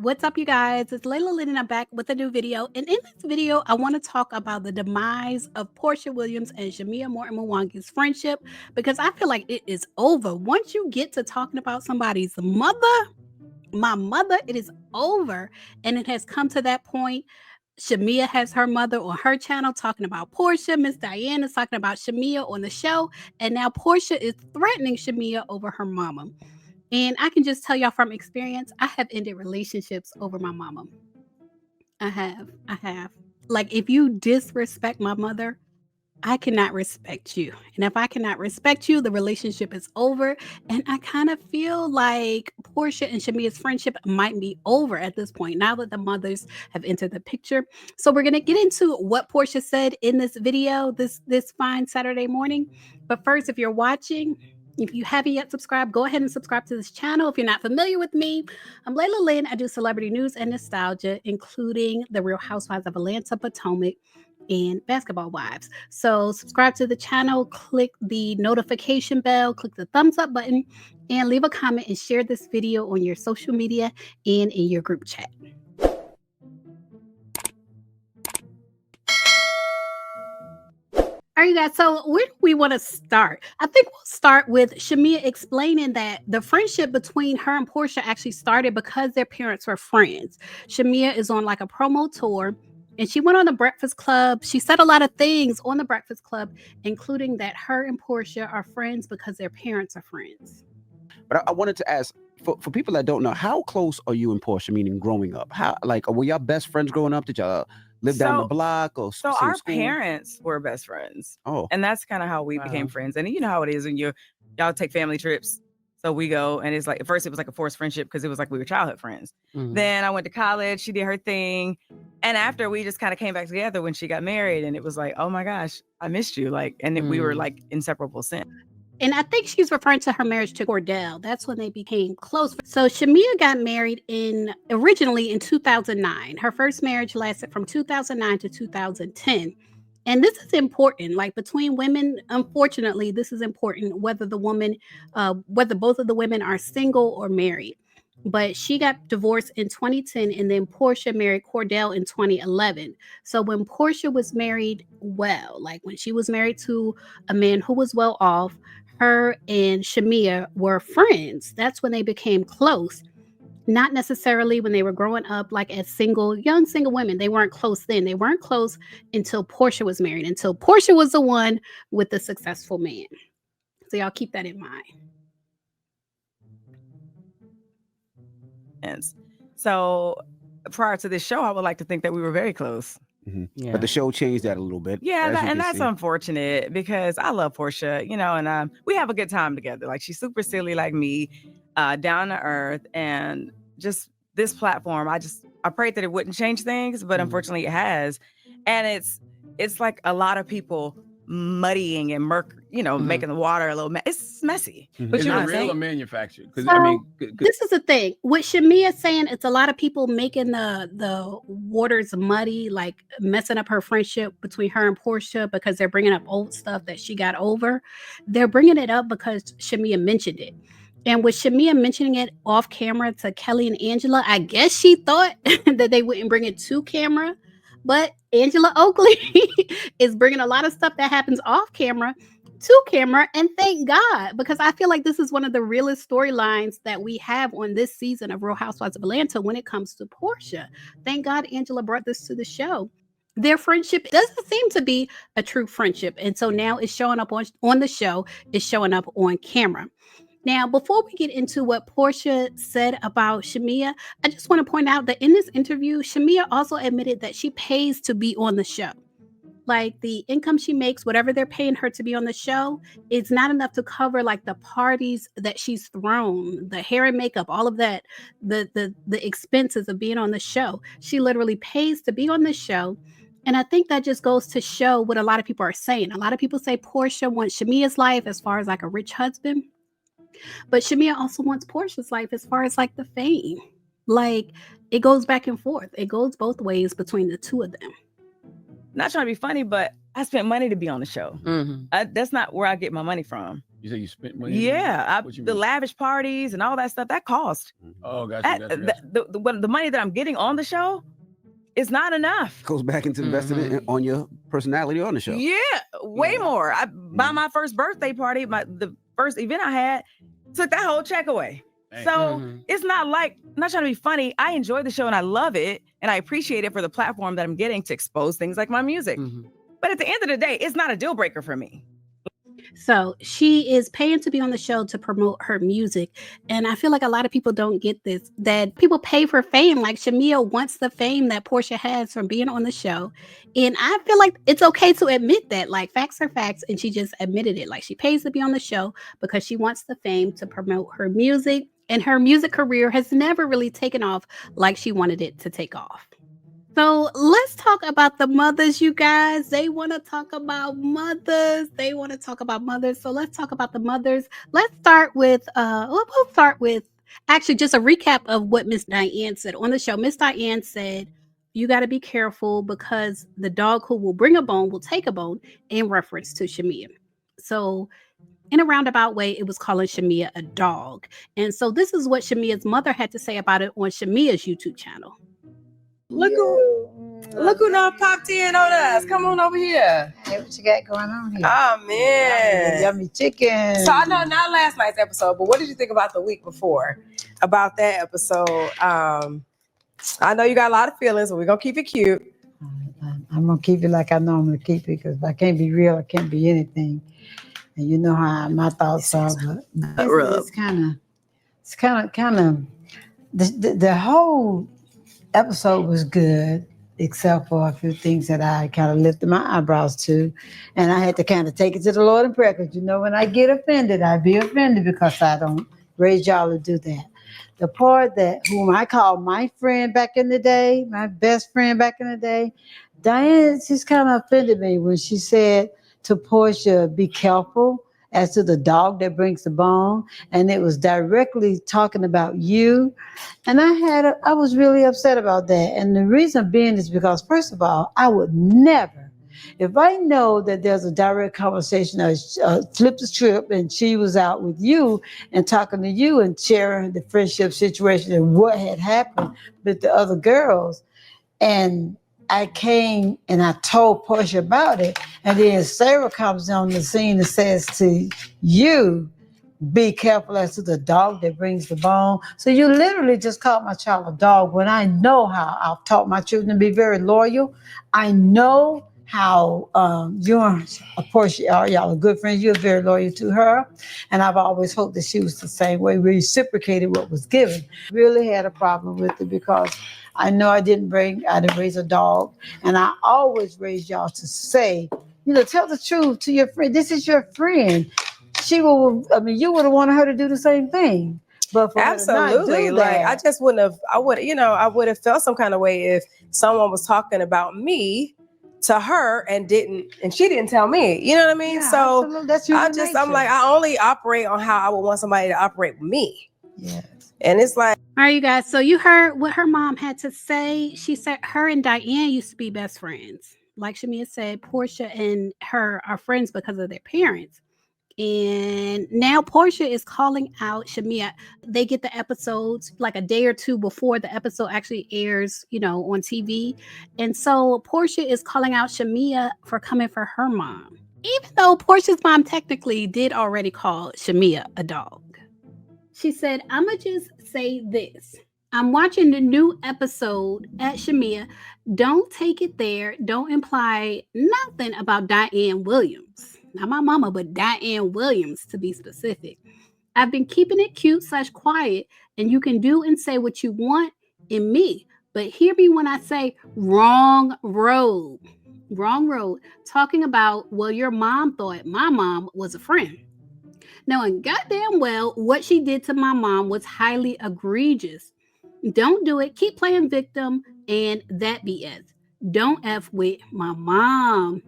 What's up, you guys? It's Layla Lynn, and I'm back with a new video. And in this video, I want to talk about the demise of Porsha Williams and Shamea Morton Mwangi's friendship, because I feel like it is over. Once you get to talking about somebody's mother, my mother, it is over. And it has come to that point. Shamea has her mother on her channel talking about Porsha. Miss Diane is talking about Shamea on the show. And now Porsha is threatening Shamea over her mama. And I can just tell y'all from experience, I have ended relationships over my mama. I have. Like, if you disrespect my mother, I cannot respect you. And if I cannot respect you, the relationship is over. And I kind of feel like Porsha and Shamea's friendship might be over at this point, now that the mothers have entered the picture. So we're going to get into what Porsha said in this video this fine Saturday morning. But first, if you're watching, if you haven't yet subscribed, go ahead and subscribe to this channel. If you're not familiar with me, I'm Layla Lynn. I do celebrity news and nostalgia, including the Real Housewives of Atlanta, Potomac, and Basketball Wives. So subscribe to the channel, click the notification bell, click the thumbs up button, and leave a comment and share this video on your social media and in your group chat. All right, you guys, so where do we want to start? I think we'll start with Shamea explaining that the friendship between her and Porsha actually started because their parents were friends. Shamea is on like a promo tour, and she went on the Breakfast Club. She said a lot of things on the Breakfast Club, including that her and Porsha are friends because their parents are friends. But I wanted to ask, for people that don't know, how close are you and Porsha, meaning growing up? How, like, were y'all best friends growing up? Did y'all live down the block or so same our school? parents were best friends. Oh. And that's kind of how we became friends. And you know how it is when y'all take family trips. So we go, and it's like, at first it was like a forced friendship because it was like we were childhood friends. Mhm. Then I went to college, she did her thing. And after, we just kind of came back together when she got married, and it was like, oh my gosh, I missed you. Like, and then we were like inseparable since. And I think she's referring to her marriage to Cordell. That's when they became close. So Shamea got married originally in 2009. Her first marriage lasted from 2009 to 2010. And this is important. Like, between women, unfortunately, this is important, whether both of the women are single or married. But she got divorced in 2010, and then Porsha married Cordell in 2011. So when Porsha was married, like when she was married to a man who was well off, her and Shamea were friends. That's when they became close. Not necessarily when they were growing up, like as young single women. They weren't close then. They weren't close until Porsha was married, until Porsha was the one with the successful man. So y'all keep that in mind. So prior to this show, I would like to think that we were very close. Mm-hmm. Yeah. But the show changed that a little bit. Yeah, and that's unfortunate, because I love Porsha, and we have a good time together. Like, she's super silly like me, down to earth, and just this platform. I prayed that it wouldn't change things, but unfortunately it has. And it's like a lot of people muddying and making the water a little it's messy. But you're real or manufactured? Because this is the thing with Shamea saying it's a lot of people making the waters muddy, like messing up her friendship between her and Porsha because they're bringing up old stuff that she got over. They're bringing it up because Shamea mentioned it. And with Shamea mentioning it off camera to Kelly and Angela, I guess she thought that they wouldn't bring it to camera. But Angela Oakley is bringing a lot of stuff that happens off camera to camera, and thank God, because I feel like this is one of the realest storylines that we have on this season of Real Housewives of Atlanta when it comes to Porsha. Thank God Angela brought this to the show. Their friendship doesn't seem to be a true friendship, and so now it's showing up on the show, it's showing up on camera. Now, before we get into what Porsha said about Shamea, I just want to point out that in this interview, Shamea also admitted that she pays to be on the show. Like, the income she makes, whatever they're paying her to be on the show, is not enough to cover like the parties that she's thrown, the hair and makeup, all of that, the expenses of being on the show. She literally pays to be on the show. And I think that just goes to show what a lot of people are saying. A lot of people say Porsha wants Shamea's life as far as like a rich husband. But Shamea also wants Porsha's life as far as like the fame. Like, it goes back and forth. It goes both ways between the two of them. Not trying to be funny, but I spent money to be on the show. That's not where I get my money from. You say you spent money? Yeah, What you the mean? lavish parties and all that stuff that cost. Oh, gotcha. The money that I'm getting on the show is not enough. Goes back into investing on your personality on the show. Yeah, way more. By my first birthday party, the first event I had, took that whole check away. Dang. So it's not like, I'm not trying to be funny. I enjoy the show and I love it. And I appreciate it for the platform that I'm getting to expose things like my music. But at the end of the day, it's not a deal breaker for me. So she is paying to be on the show to promote her music. And I feel like a lot of people don't get this, that people pay for fame. Like Shamea wants the fame that Porsha has from being on the show. And I feel like it's okay to admit that, like, facts are facts. And she just admitted it. Like, she pays to be on the show because she wants the fame to promote her music. And her music career has never really taken off like she wanted it to take off. So let's talk about the mothers, you guys. They want to talk about mothers. So let's talk about the mothers. Let's start with, we'll start with actually just a recap of what Miss Diane said on the show. Miss Diane said, you got to be careful because the dog who will bring a bone will take a bone, in reference to Shamea. So in a roundabout way, it was calling Shamea a dog. And so this is what Shamea's mother had to say about it on Shamea's YouTube channel. Look who done popped in on us. Come on over here. Hey, what you got going on here? Oh, man. Yummy chicken. So I know not last night's episode, but what did you think about the week before? About that episode? I know you got a lot of feelings, but we're going to keep it cute. I'm going to keep it like I normally keep it because if I can't be real, I can't be anything. And you know how my thoughts are. But it's kind of, the whole episode was good, except for a few things that I kind of lifted my eyebrows to. And I had to kind of take it to the Lord in prayer because, you know, when I get offended, I be offended because I don't raise y'all to do that. The part that whom I call my friend back in the day, my best friend back in the day, Diane just kind of offended me when she said to Porsha, be careful as to the dog that brings the bone. And it was directly talking about you. And I was really upset about that. And the reason being is because, first of all, I would never, if I know that there's a direct conversation, flip the script and she was out with you and talking to you and sharing the friendship situation and what had happened with the other girls. And I came and I told Porsha about it. And then Sarah comes on the scene and says to you, be careful as to the dog that brings the bone. So you literally just called my child a dog when I know how I've taught my children to be very loyal. I know how you and Porsha are. Y'all are good friends. You're very loyal to her. And I've always hoped that she was the same way, reciprocated what was given. Really had a problem with it because I know I didn't raise a dog. And I always raise y'all to say, you know, tell the truth to your friend. This is your friend. You would have wanted her to do the same thing. But for absolutely, her to not do that, I would have felt some kind of way if someone was talking about me to her and she didn't tell me. You know what I mean? Yeah, so absolutely. That's human nature. I'm like, I only operate on how I would want somebody to operate with me. Yes. And it's like, All right, you guys. So you heard what her mom had to say. She said her and Diane used to be best friends. Like Shamea said, Porsha and her are friends because of their parents. And now Porsha is calling out Shamea. They get the episodes like a day or two before the episode actually airs, you know, on TV. And so Porsha is calling out Shamea for coming for her mom, even though Porsha's mom technically did already call Shamea a dog. She said, I'ma just say this. I'm watching the new episode at Shamea. Don't take it there. Don't imply nothing about Diane Williams. Not my mama, but Diane Williams, to be specific. I've been keeping it cute/quiet, and you can do and say what you want in me. But hear me when I say wrong road. Wrong road. Talking about, well, your mom thought my mom was a friend. Knowing goddamn well what she did to my mom was highly egregious. Don't do it. Keep playing victim and that BS. Don't F with my mom.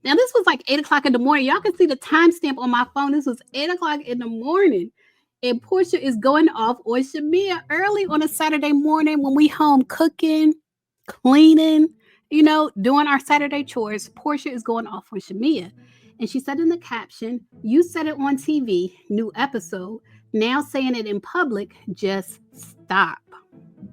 Now, this was like 8 o'clock in the morning. Y'all can see the timestamp on my phone. This was 8 o'clock in the morning. And Porsha is going off on Shamea early on a Saturday morning when we home cooking, cleaning, you know, doing our Saturday chores. Porsha is going off on Shamea. And she said in the caption, "You said it on TV, new episode. Now saying it in public, just stop."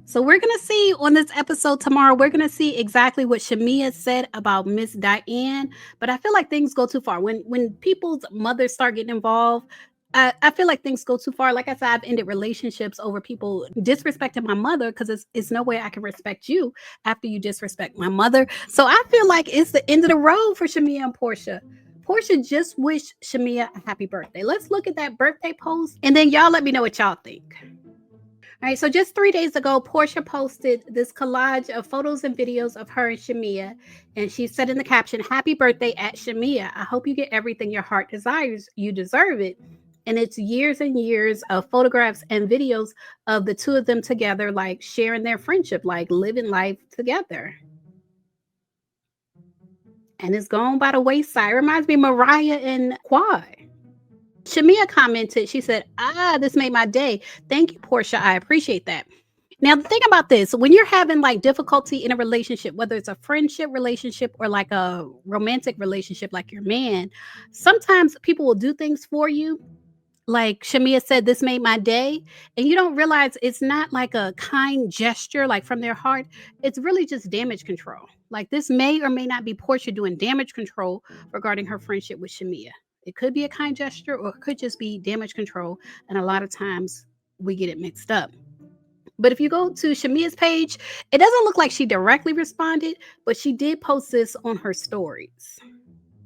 So we're going to see on this episode tomorrow, we're going to see exactly what Shamea said about Miss Diane. But I feel like things go too far. When people's mothers start getting involved, I feel like things go too far. Like I said, I've ended relationships over people disrespecting my mother because it's no way I can respect you after you disrespect my mother. So I feel like it's the end of the road for Shamea and Porsha. Porsha just wished Shamea a happy birthday. Let's look at that birthday post and then y'all let me know what y'all think. All right, so just 3 days ago, Porsha posted this collage of photos and videos of her and Shamea, and she said in the caption, "Happy birthday at Shamea. I hope you get everything your heart desires. You deserve it." And it's years and years of photographs and videos of the two of them together, like sharing their friendship, like living life together. And it's gone by the wayside. It reminds me of Mariah and Quad. Shamea commented, she said, "This made my day. Thank you, Porsha. I appreciate that." Now, the thing about this, when you're having like difficulty in a relationship, whether it's a friendship relationship or like a romantic relationship, like your man, sometimes people will do things for you. Like Shamea said, "This made my day." And you don't realize it's not like a kind gesture, like from their heart. It's really just damage control. Like this may or may not be Porsha doing damage control regarding her friendship with Shamea. It could be a kind gesture or it could just be damage control. And a lot of times we get it mixed up. But if you go to Shamea's page, it doesn't look like she directly responded, but she did post this on her stories.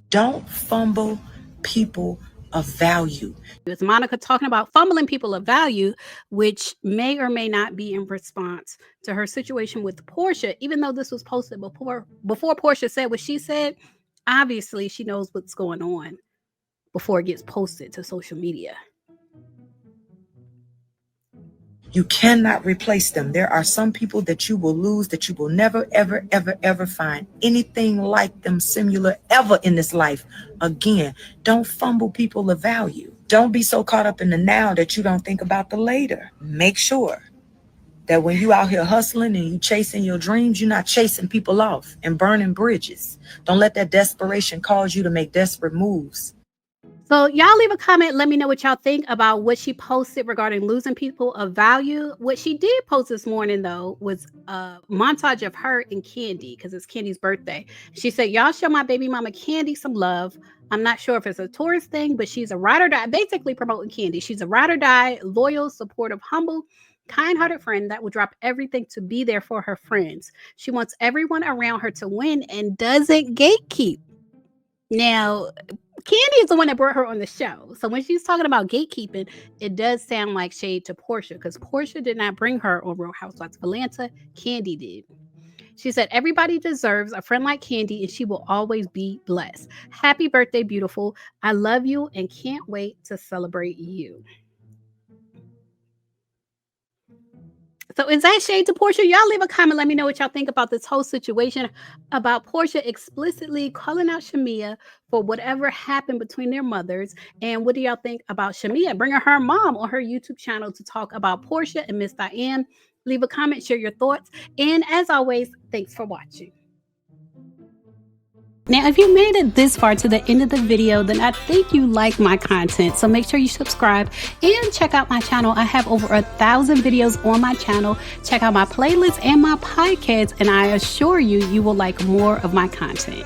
Don't fumble people of value. It's Monica talking about fumbling people of value, which may or may not be in response to her situation with Porsha. Even though this was posted before Porsha said what she said, obviously she knows what's going on before it gets posted to social media. You cannot replace them. There are some people that you will lose, that you will never, ever, ever, ever find anything like them similar ever in this life again. Don't fumble people of value. Don't be so caught up in the now that you don't think about the later. Make sure that when you out here hustling and you chasing your dreams, you're not chasing people off and burning bridges. Don't let that desperation cause you to make desperate moves. So y'all leave a comment. Let me know what y'all think about what she posted regarding losing people of value. What she did post this morning, though, was a montage of her and Candy because it's Candy's birthday. She said, "Y'all show my baby mama Candy some love. I'm not sure if it's a tourist thing, but she's a ride or die," basically promoting Candy. "She's a ride or die, loyal, supportive, humble, kind-hearted friend that will drop everything to be there for her friends. She wants everyone around her to win and doesn't gatekeep." Now, Candy is the one that brought her on the show. So when she's talking about gatekeeping, it does sound like shade to Porsha because Porsha did not bring her on Real Housewives of Atlanta. Candy did. She said, "Everybody deserves a friend like Candy and she will always be blessed. Happy birthday, beautiful. I love you and can't wait to celebrate you." So is that shade to Porsha? Y'all leave a comment. Let me know what y'all think about this whole situation about Porsha explicitly calling out Shamea for whatever happened between their mothers. And what do y'all think about Shamea bringing her mom on her YouTube channel to talk about Porsha and Miss Diane? Leave a comment, share your thoughts. And as always, thanks for watching. Now, if you made it this far to the end of the video, then I think you like my content. So make sure you subscribe and check out my channel. I have over 1,000 videos on my channel. Check out my playlists and my podcast, and I assure you, you will like more of my content.